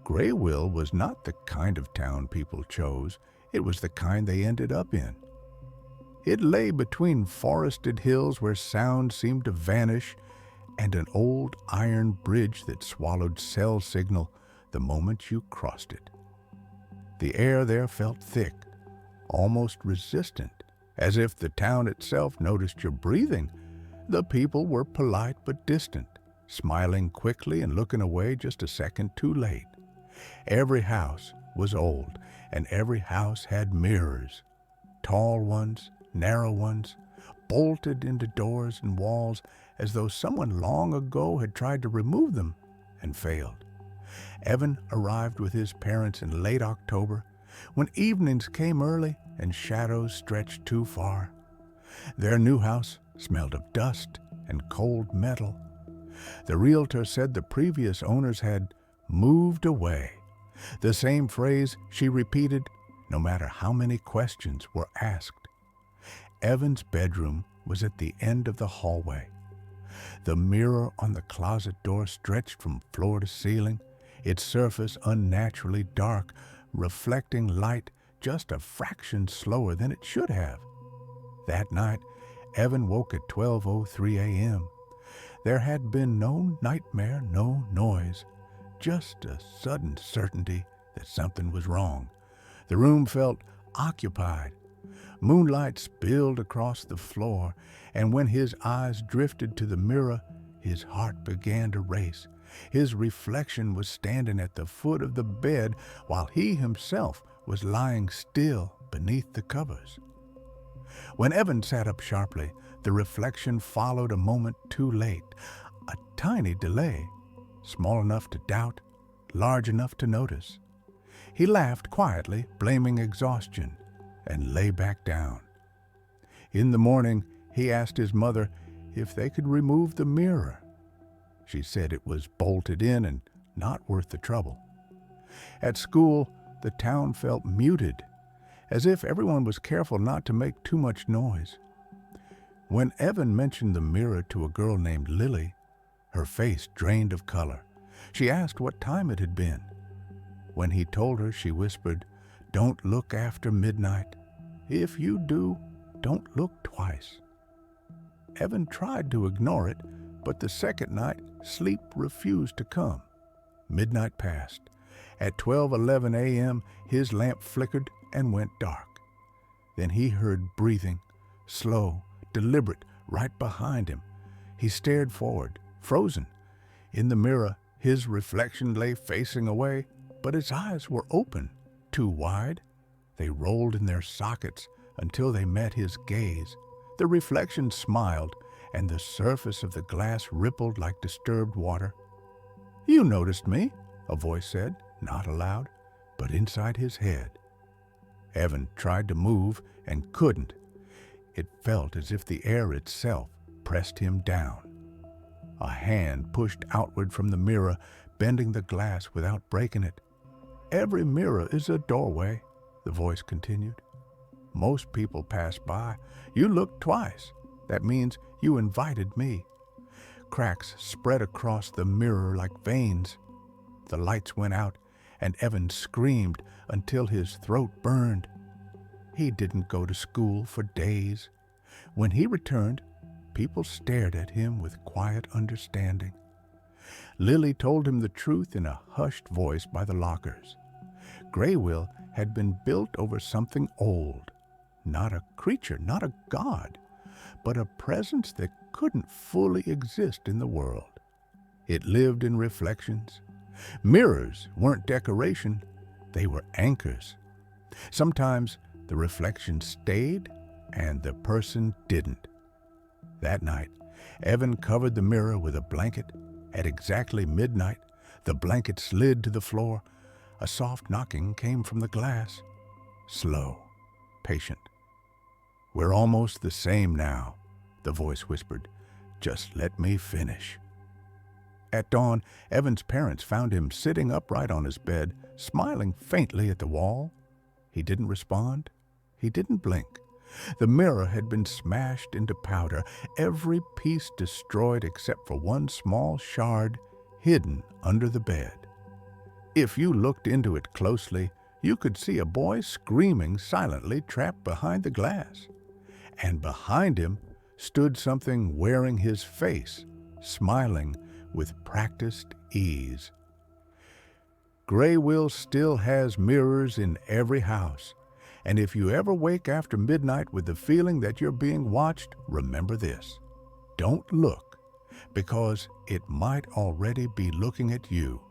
Graywill was not the kind of town people chose. It was the kind they ended up in. It lay between forested hills where sound seemed to vanish and an old iron bridge that swallowed cell signal the moment you crossed it. The air there felt thick, almost resistant, as if the town itself noticed your breathing. The people were polite but distant, smiling quickly and looking away just a second too late. Every house was old, and every house had mirrors, tall ones, narrow ones, bolted into doors and walls as though someone long ago had tried to remove them and failed. Evan arrived with his parents in late October, when evenings came early and shadows stretched too far. Their new house smelled of dust and cold metal. The realtor said the previous owners had moved away, the same phrase she repeated no matter how many questions were asked. Evan's bedroom was at the end of the hallway. The mirror on the closet door stretched from floor to ceiling, its surface unnaturally dark, reflecting light just a fraction slower than it should have. That night, Evan woke at 12:03 a.m. There had been no nightmare, no noise, just a sudden certainty that something was wrong. The room felt occupied. Moonlight spilled across the floor, and when his eyes drifted to the mirror, his heart began to race. His reflection was standing at the foot of the bed while he himself was lying still beneath the covers. When Evan sat up sharply, the reflection followed a moment too late. A tiny delay, small enough to doubt, large enough to notice. He laughed quietly, blaming exhaustion, and lay back down. In the morning, he asked his mother if they could remove the mirror. She said it was bolted in and not worth the trouble. At school, the town felt muted, as if everyone was careful not to make too much noise. When Evan mentioned the mirror to a girl named Lily, her face drained of color. She asked what time it had been. When he told her, she whispered, "Don't look after midnight. If you do, don't look twice." Evan tried to ignore it, but the second night, sleep refused to come. Midnight passed. At 12:11 a.m., his lamp flickered and went dark. Then he heard breathing, slow, deliberate, right behind him. He stared forward, frozen. In the mirror, his reflection lay facing away, but his eyes were open, too wide. They rolled in their sockets until they met his gaze. The reflection smiled, and the surface of the glass rippled like disturbed water. "You noticed me," a voice said, not aloud, but inside his head. Evan tried to move and couldn't. It felt as if the air itself pressed him down. A hand pushed outward from the mirror, bending the glass without breaking it. "Every mirror is a doorway," the voice continued. "Most people pass by. You looked twice. That means you invited me." Cracks spread across the mirror like veins. The lights went out, and Evan screamed until his throat burned. He didn't go to school for days. When he returned, people stared at him with quiet understanding. Lily told him the truth in a hushed voice by the lockers. Graywill had been built over something old. Not a creature, not a god, but a presence that couldn't fully exist in the world. It lived in reflections. Mirrors weren't decoration, they were anchors. Sometimes the reflection stayed and the person didn't. That night, Evan covered the mirror with a blanket. At exactly midnight, the blanket slid to the floor. A soft knocking came from the glass. Slow, patient. "We're almost the same now," the voice whispered. "Just let me finish." At dawn, Evan's parents found him sitting upright on his bed, smiling faintly at the wall. He didn't respond. He didn't blink. The mirror had been smashed into powder, every piece destroyed except for one small shard hidden under the bed. If you looked into it closely, you could see a boy screaming silently trapped behind the glass. And behind him stood something wearing his face, smiling with practiced ease. Graywill still has mirrors in every house, and if you ever wake after midnight with the feeling that you're being watched, remember this: don't look, because it might already be looking at you.